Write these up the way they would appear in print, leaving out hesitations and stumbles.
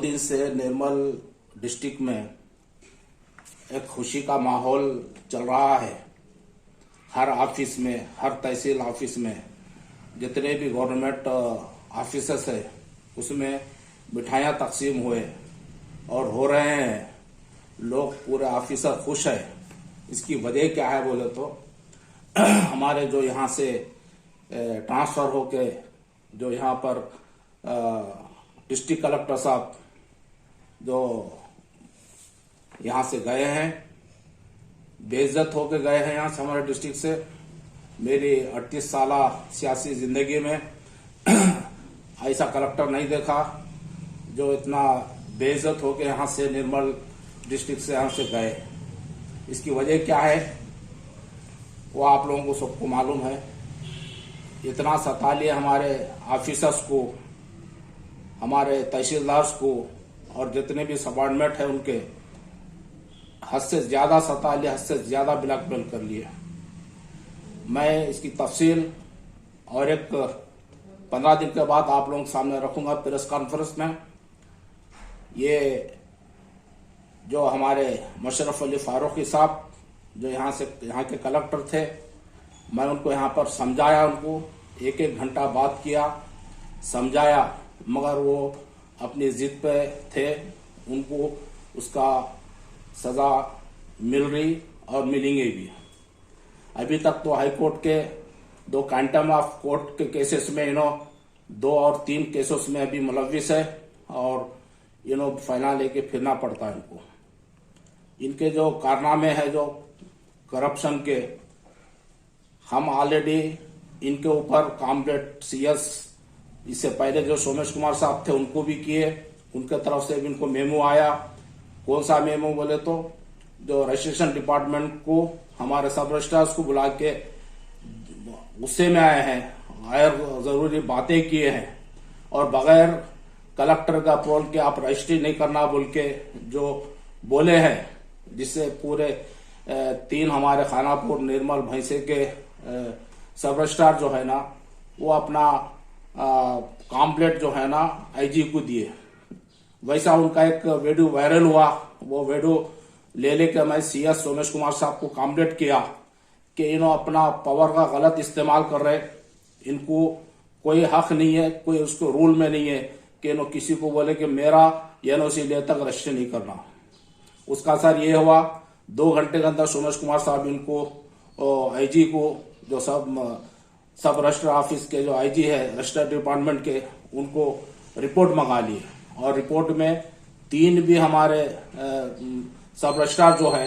दिन से निर्मल डिस्ट्रिक्ट में एक खुशी का माहौल चल रहा है। हर ऑफिस में, हर तहसील ऑफिस में जितने भी गवर्नमेंट ऑफिसर्स है उसमें मिठाइयाँ तकसीम हुए और हो रहे हैं। लोग पूरे ऑफिसर खुश है। इसकी वजह क्या है बोले तो हमारे जो यहाँ से ट्रांसफर होके जो यहाँ पर डिस्ट्रिक्ट कलेक्टर साहब जो यहाँ से गए हैं, बेइज्जत होके गए हैं यहाँ से हमारे डिस्ट्रिक्ट से। मेरी 38 साल सियासी जिंदगी में ऐसा कलेक्टर नहीं देखा जो इतना बेइज्जत होके यहाँ से निर्मल डिस्ट्रिक्ट से यहाँ से गए। इसकी वजह क्या है वो आप लोगों को सबको मालूम है। इतना सता लिया हमारे ऑफिसर्स को, हमारे तहसीलदार को और जितने भी सबॉर्डिनेट है उनके हद से ज्यादा सता लिया, हद से ज्यादा ब्लैकमेल कर लिया। मैं इसकी तफसील और एक 15 दिन के बाद आप लोगों के सामने रखूंगा प्रेस कॉन्फ्रेंस में। ये जो हमारे मुशर्रफ अली फारूकी साहब जो यहाँ के कलेक्टर थे, मैं उनको यहाँ पर समझाया, उनको एक घंटा बात किया, समझाया, मगर वो अपनी जिद पे थे। उनको उसका सजा मिल रही और मिलेंगे भी। अभी तक तो हाई कोर्ट के 2 क्वांटम ऑफ कोर्ट के केसेस में 2 और 3 केसेस में अभी मुलविस है और फाइनल लेके फिरना पड़ता है इनको। इनके जो कारनामे है जो करप्शन के, हम ऑलरेडी इनके ऊपर कॉम्प्लेट सीएस इससे पहले जो सोमेश कुमार साहब थे उनको भी किए। उनके तरफ से भी इनको मेमो आया। कौन सा मेमो बोले तो जो रजिस्ट्रेशन डिपार्टमेंट को हमारे सब रजिस्ट्रार्स को बुला के गुस्से में आए हैं, गैर जरूरी बातें किए हैं और बगैर कलेक्टर का अप्रूवल के आप रजिस्ट्री नहीं करना बोल के जो बोले हैं, जिससे पूरे 3 हमारे खानापुर, निर्मल, भैंसे के सब रजिस्ट्रार जो है ना वो अपना कॉम्प्लेट जो है ना आईजी को दिए। वैसा उनका एक वीडियो वायरल हुआ। वो वीडियो ले लेकर मैं सीएस सोमेश कुमार साहब को कॉम्प्लेट किया कि अपना पावर का गलत इस्तेमाल कर रहे। इनको कोई हक नहीं है, कोई उसको रूल में नहीं है कि किसी को बोले कि मेरा एनओसी ले तक रजिस्टर नहीं करना। उसका असर ये हुआ 2 घंटे के अंदर सोमेश कुमार साहब इनको आईजी को जो सब रजिस्टर ऑफिस के जो आईजी है रजिस्टर डिपार्टमेंट के, उनको रिपोर्ट मंगा ली और रिपोर्ट में 3 भी हमारे सब रजिस्ट्रार जो है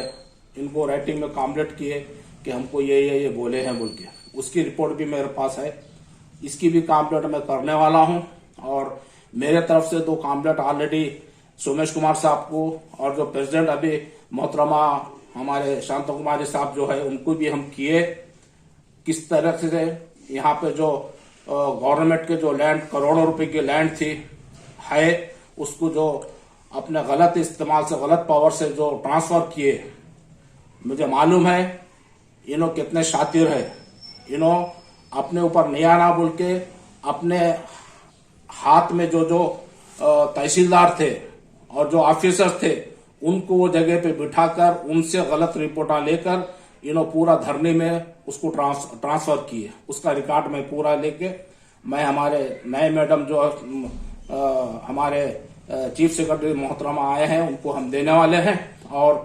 इनको राइटिंग में कॉम्प्लेट किए कि हमको ये बोले हैं बोल के। उसकी रिपोर्ट भी मेरे पास है। इसकी भी कॉम्प्लेट मैं करने वाला हूं और मेरे तरफ से 2 कॉम्प्लेट ऑलरेडी सोमेश कुमार साहब को और जो प्रेसिडेंट अभी मोहतरमा हमारे शांत कुमारी साहब जो है उनको भी हम किए। किस तरह से यहाँ पे जो गवर्नमेंट के जो लैंड, करोड़ों रुपए की लैंड थी है, उसको जो अपने गलत इस्तेमाल से, गलत पावर से जो ट्रांसफर किए। मुझे मालूम है कितने शातिर है। अपने ऊपर नहीं आना बोल के अपने हाथ में जो तहसीलदार थे और जो ऑफिसर्स थे उनको वो जगह पे बिठाकर उनसे गलत रिपोर्टा लेकर पूरा धरने में उसको ट्रांसफर किए। उसका रिकॉर्ड मैं पूरा लेके मैं हमारे नए मैडम जो हमारे चीफ सेक्रेटरी मोहतरमा आए हैं उनको हम देने वाले हैं और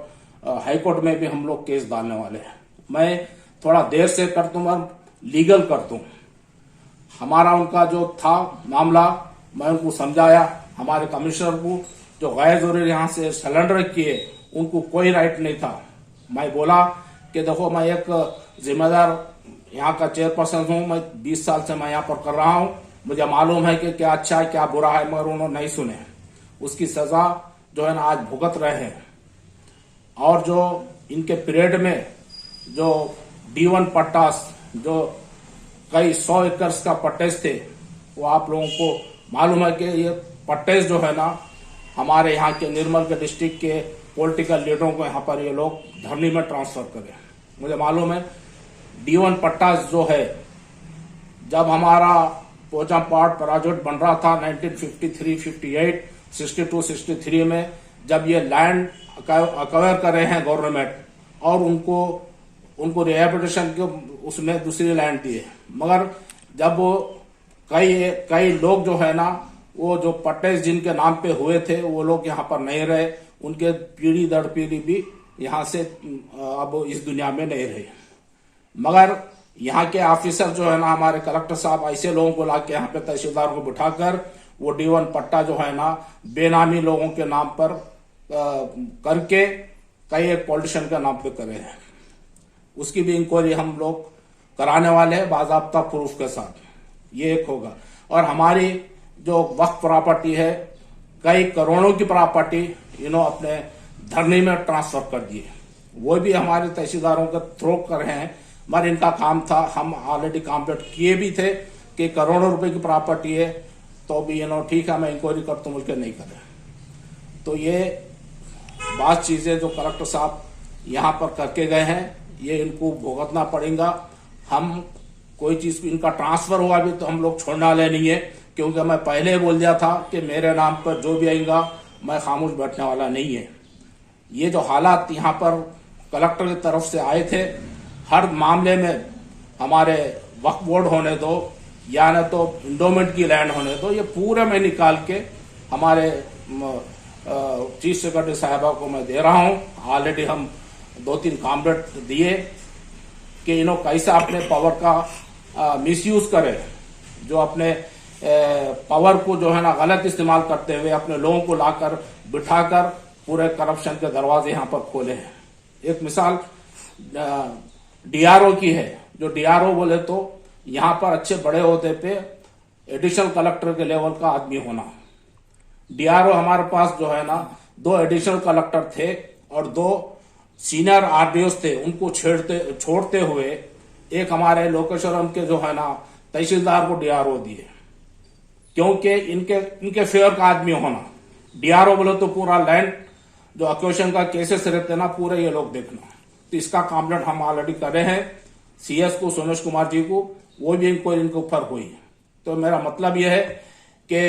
हाई कोर्ट में भी हम लोग केस डालने वाले हैं। मैं थोड़ा देर से कर दूं और लीगल कर दूं। हमारा उनका जो था मामला मैं उनको समझाया। हमारे कमिश्नर को जो गैर जरूरी यहाँ से सरेंडर किए उनको कोई राइट नहीं था। मैं बोला कि देखो मैं एक जिम्मेदार यहाँ का चेयरपर्सन हूँ, मैं 20 साल से मैं यहाँ पर कर रहा हूँ, मुझे मालूम है कि क्या अच्छा है क्या बुरा है, मगर उन्होंने नहीं सुने। उसकी सजा जो है ना आज भुगत रहे हैं। और जो इनके पीरियड में जो D1 पट्टास जो कई 100 एकड़ का पट्टेस थे, वो आप लोगों को मालूम है कि ये पट्टेस जो है ना हमारे यहाँ के निर्मल के डिस्ट्रिक्ट के पॉलिटिकल लीडरों को यहाँ पर ये लोग धरनी में ट्रांसफर करें। मुझे मालूम है D1 पट्टा जो है, जब हमारा पोचापाट प्रोजेक्ट बन रहा था 1953-58, 62-63 में जब ये लैंड अक्वायर कर रहे हैं गवर्नमेंट और उनको रिहेबिलिटेशन के उसमें दूसरी लैंड दी है, मगर जब वो कई लोग जो है ना वो जो पट्टे जिनके नाम पे हुए थे वो लोग यहाँ पर नहीं रहे, उनके पीढ़ी दर पीढ़ी भी यहाँ से अब इस दुनिया में नहीं रहे। मगर यहाँ के ऑफिसर जो है ना हमारे कलेक्टर साहब ऐसे लोगों को लाके यहाँ पे तहसीलदार को बिठाकर वो D1 पट्टा जो है ना बेनामी लोगों के नाम पर करके कई एक पॉलिटिशियन के नाम पे करे हैं। उसकी भी इंक्वायरी हम लोग कराने वाले हैं बाकायदा प्रूफ के साथ, ये एक होगा। और हमारी जो वक्फ प्रॉपर्टी है, कई करोड़ों की प्रॉपर्टी अपने धरनी में ट्रांसफर कर दिए, वो भी हमारे तहसीलदारों के थ्रो कर रहे हैं। मगर इनका काम था, हम ऑलरेडी कंप्लीट किए भी थे कि करोड़ों रुपए की प्रॉपर्टी है तो भी ठीक है मैं इंक्वायरी करता हूँ, नहीं करें। तो ये बात चीजें जो कलेक्टर साहब यहाँ पर करके गए हैं ये इनको भुगतना पड़ेगा। हम कोई चीज इनका ट्रांसफर हुआ भी तो हम लोग छोड़ने वाले नहीं है, क्योंकि मैं पहले ही बोल दिया था कि मेरे नाम पर जो भी आएगा मैं खामोश बैठने वाला नहीं है। ये जो हालात यहाँ पर कलेक्टर की तरफ से आए थे, हर मामले में हमारे वक्फ बोर्ड होने दो या न तो इंडोमेंट की लैंड होने दो, ये पूरे में निकाल के हमारे चीफ सेक्रेटरी साहिबा को मैं दे रहा हूं। ऑलरेडी हम 2-3 कॉम्प्लेट दिए कि कैसे अपने पावर का मिसयूज करे, जो अपने पावर को जो है ना गलत इस्तेमाल करते हुए अपने लोगों को लाकर बिठाकर पूरे करप्शन के दरवाजे यहाँ पर खोले हैं। एक मिसाल DRO की है, जो DRO बोले तो यहाँ पर अच्छे बड़े ओहदे पे एडिशनल कलेक्टर के लेवल का आदमी होना। DRO हमारे पास जो है ना 2 एडिशनल कलेक्टर थे और 2 सीनियर RDOs थे, उनको छोड़ते हुए एक हमारे लोकेश्वरम के जो है ना तहसीलदार को DRO दिए, क्योंकि इनके फेवर का आदमी होना। DRO बोले तो पूरा लैंड जो एक्विजिशन का केसेस रहते ना पूरे ये लोग देखना। तो इसका कंप्लेंट हम ऑलरेडी कर रहे हैं CS को, सोमेश कुमार जी को, वो भी इंक्वायरी इनके ऊपर हुई। तो मेरा मतलब यह है कि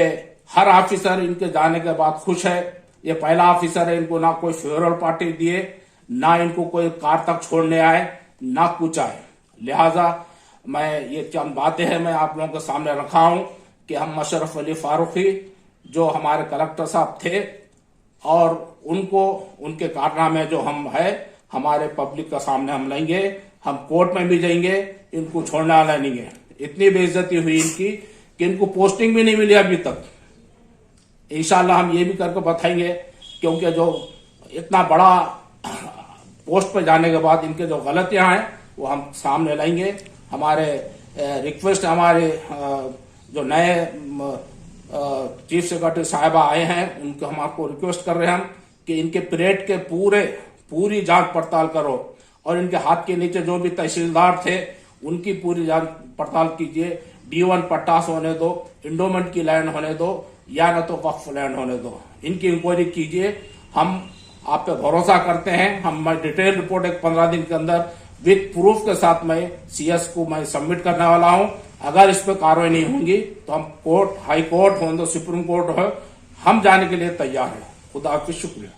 हर ऑफिसर इनके जाने के बाद खुश है। ये पहला ऑफिसर है, इनको ना कोई फेवरल पार्टी दिए, ना इनको कोई कार तक छोड़ने आए, ना कुछ आए। लिहाजा मैं ये चंद बातें हैं मैं आप लोगों के सामने रखा हूं कि हम मशरफ अली फारूकी जो हमारे कलेक्टर साहब थे और उनके कारनामे जो हम है हमारे पब्लिक का सामने हम लेंगे, हम कोर्ट में भी जाएंगे, इनको छोड़ने वाला नहीं है। इतनी बेइज्जती हुई इनकी कि इनको पोस्टिंग भी नहीं मिली अभी तक। इंशाल्लाह हम ये भी करके बताएंगे, क्योंकि जो इतना बड़ा पोस्ट पर जाने के बाद इनके जो गलतियां हैं वो हम सामने लाएंगे। हमारे रिक्वेस्ट हमारे जो नए चीफ सेक्रेटरी साहिबा आए हैं उनको हम आपको रिक्वेस्ट कर रहे हैं कि इनके पीरियड के पूरी जांच पड़ताल करो और इनके हाथ के नीचे जो भी तहसीलदार थे उनकी पूरी जांच पड़ताल कीजिए। D1 पट्टास होने दो, इंडोमेंट की लैंड होने दो या न तो वक्फ लैंड होने दो, इनकी इंक्वायरी कीजिए। हम आप पे भरोसा करते हैं। हम डिटेल रिपोर्ट एक 15 दिन के अंदर विद प्रूफ के साथ मैं CS को मैं सबमिट करने वाला हूं। अगर इस पर कार्रवाई नहीं होंगी तो हम कोर्ट, हाई कोर्ट हो तो सुप्रीम कोर्ट हो, हम जाने के लिए तैयार हैं। खुदा हाफिज, शुक्रिया।